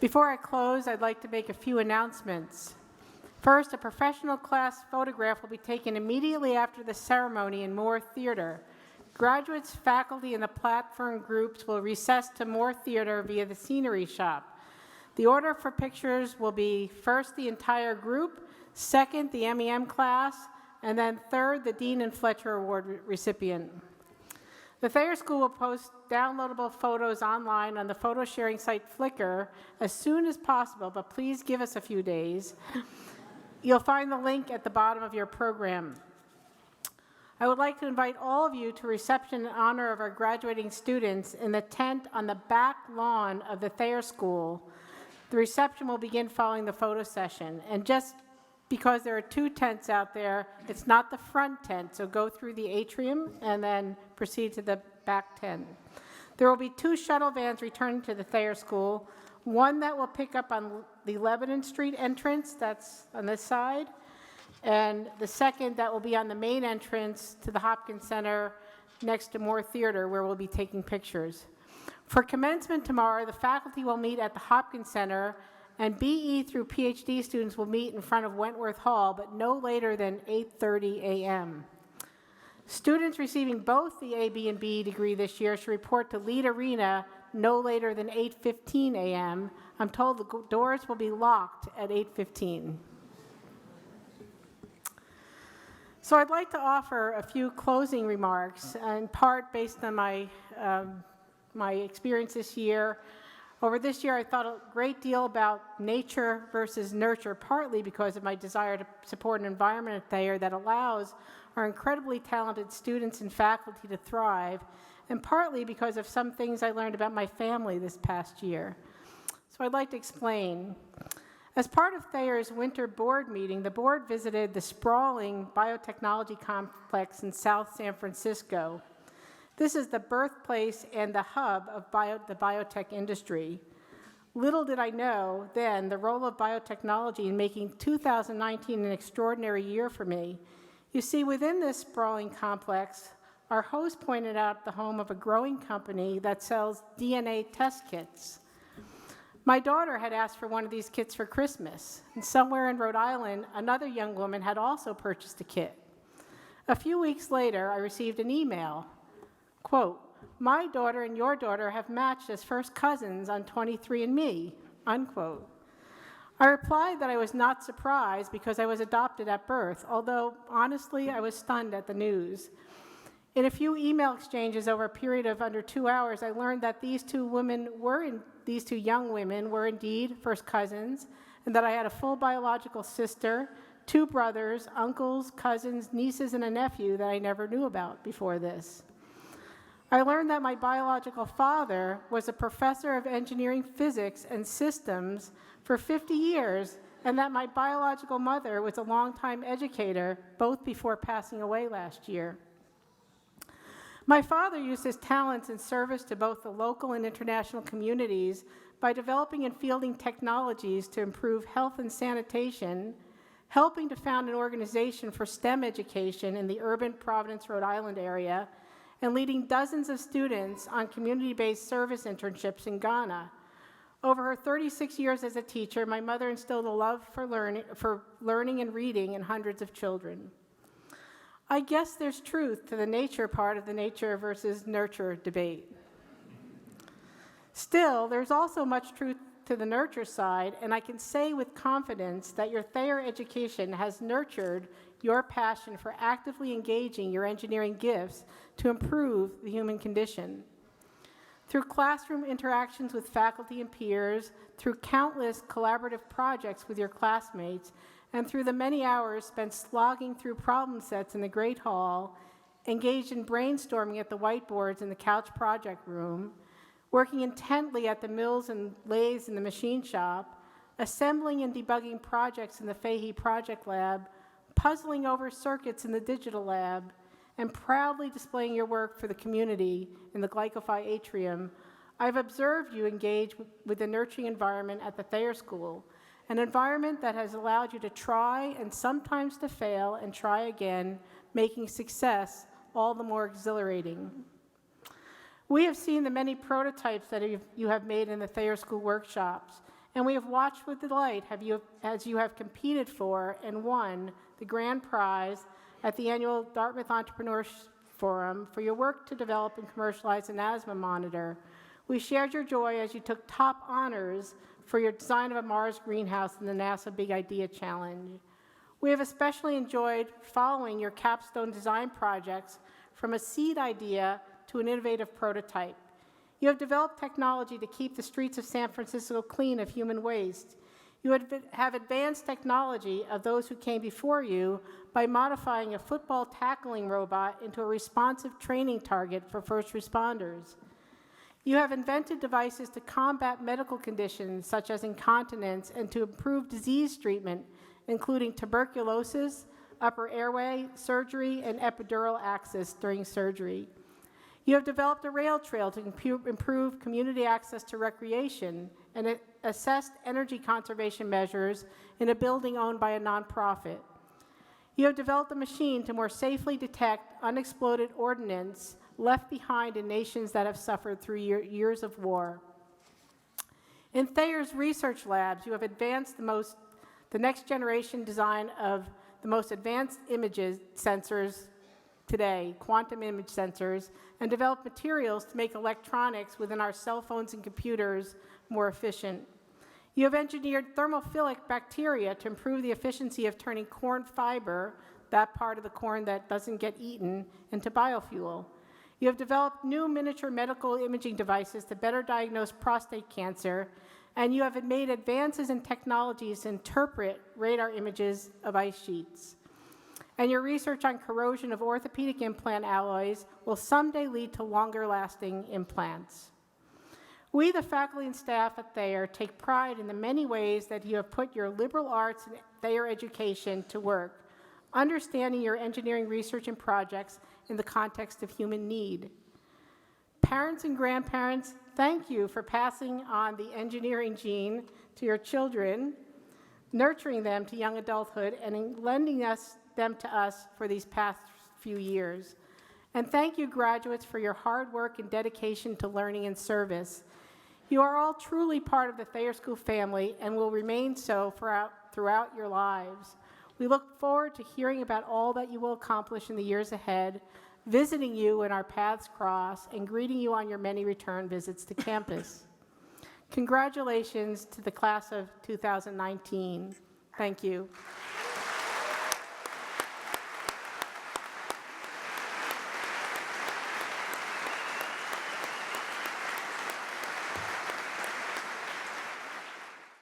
Before I close, I'd like to make a few announcements. First, a professional class photograph will be taken immediately after the ceremony in Moore Theater. Graduates, faculty, and the platform groups will recess to Moore Theater via the scenery shop. The order for pictures will be first the entire group, second the MEM class, and then third the Dean and Fletcher Award recipient. The Thayer School will post downloadable photos online on the photo sharing site Flickr as soon as possible, but please give us a few days. You'll find the link at the bottom of your program. I would like to invite all of you to a reception in honor of our graduating students in the tent on the back lawn of the Thayer School. The reception will begin following the photo session. And just because there are 2 tents out there, it's not the front tent, so go through the atrium and then proceed to the back tent. There will be 2 shuttle vans returning to the Thayer School, one that will pick up on the Lebanon Street entrance, that's on this side, and the second that will be on the main entrance to the Hopkins Center next to Moore Theater, where we'll be taking pictures. For commencement tomorrow, the faculty will meet at the Hopkins Center, and BE through PhD students will meet in front of Wentworth Hall, but no later than 8:30 a.m. Students receiving both the A, B, and B degree this year should report to Lead Arena no later than 8:15 a.m. I'm told the doors will be locked at 8:15. So I'd like to offer a few closing remarks, in part based on my experience this year. Over this year, I thought a great deal about nature versus nurture, partly because of my desire to support an environment at Thayer that allows our incredibly talented students and faculty to thrive, and partly because of some things I learned about my family this past year. So I'd like to explain. As part of Thayer's winter board meeting, the board visited the sprawling biotechnology complex in South San Francisco. This is the birthplace and the hub of the biotech industry. Little did I know then the role of biotechnology in making 2019 an extraordinary year for me. You see, within this sprawling complex, our host pointed out the home of a growing company that sells DNA test kits. My daughter had asked for one of these kits for Christmas, and somewhere in Rhode Island, another young woman had also purchased a kit. A few weeks later, I received an email. Quote, "My daughter and your daughter have matched as first cousins on 23andMe," unquote. I replied that I was not surprised because I was adopted at birth, although honestly I was stunned at the news. In a few email exchanges over a period of under 2 hours, I learned that these two young women were indeed first cousins, and that I had a full biological sister, 2 brothers, uncles, cousins, nieces, and a nephew that I never knew about before this. I learned that my biological father was a professor of engineering physics and systems for 50 years, and that my biological mother was a longtime educator, both before passing away last year. My father used his talents in service to both the local and international communities by developing and fielding technologies to improve health and sanitation, helping to found an organization for STEM education in the urban Providence, Rhode Island area, and leading dozens of students on community-based service internships in Ghana. Over her 36 years as a teacher, my mother instilled a love for learning and reading in hundreds of children. I guess there's truth to the nature part of the nature versus nurture debate. Still, there's also much truth to the nurture side, and I can say with confidence that your Thayer education has nurtured your passion for actively engaging your engineering gifts to improve the human condition. Through classroom interactions with faculty and peers, through countless collaborative projects with your classmates, and through the many hours spent slogging through problem sets in the Great Hall, engaged in brainstorming at the whiteboards in the couch project room, working intently at the mills and lathes in the machine shop, assembling and debugging projects in the Fahey Project Lab, puzzling over circuits in the digital lab, and proudly displaying your work for the community in the Glycophi Atrium, I've observed you engage with the nurturing environment at the Thayer School, an environment that has allowed you to try and sometimes to fail and try again, making success all the more exhilarating. We have seen the many prototypes that you have made in the Thayer School workshops, And we have watched with delight as you have competed for and won the grand prize at the annual Dartmouth Entrepreneurs Forum for your work to develop and commercialize an asthma monitor. We shared your joy as you took top honors for your design of a Mars greenhouse in the NASA Big Idea Challenge. We have especially enjoyed following your capstone design projects from a seed idea to an innovative prototype. You have developed technology to keep the streets of San Francisco clean of human waste. You have advanced technology of those who came before you by modifying a football tackling robot into a responsive training target for first responders. You have invented devices to combat medical conditions such as incontinence and to improve disease treatment, including tuberculosis, upper airway surgery, and epidural access during surgery. You have developed a rail trail to improve community access to recreation and assessed energy conservation measures in a building owned by a nonprofit. You have developed a machine to more safely detect unexploded ordnance left behind in nations that have suffered through years of war. In Thayer's research labs, you have advanced the next generation design of the most advanced images sensors today, quantum image sensors, and developed materials to make electronics within our cell phones and computers more efficient. You have engineered thermophilic bacteria to improve the efficiency of turning corn fiber, that part of the corn that doesn't get eaten, into biofuel. You have developed new miniature medical imaging devices to better diagnose prostate cancer, and you have made advances in technologies to interpret radar images of ice sheets. And your research on corrosion of orthopedic implant alloys will someday lead to longer-lasting implants. We, the faculty and staff at Thayer, take pride in the many ways that you have put your liberal arts and Thayer education to work, understanding your engineering research and projects in the context of human need. Parents and grandparents, thank you for passing on the engineering gene to your children, nurturing them to young adulthood, and lending them to us for these past few years. And thank you, graduates, for your hard work and dedication to learning and service. You are all truly part of the Thayer School family and will remain so throughout your lives. We look forward to hearing about all that you will accomplish in the years ahead, visiting you when our paths cross, and greeting you on your many return visits to campus. Congratulations to the class of 2019. Thank you.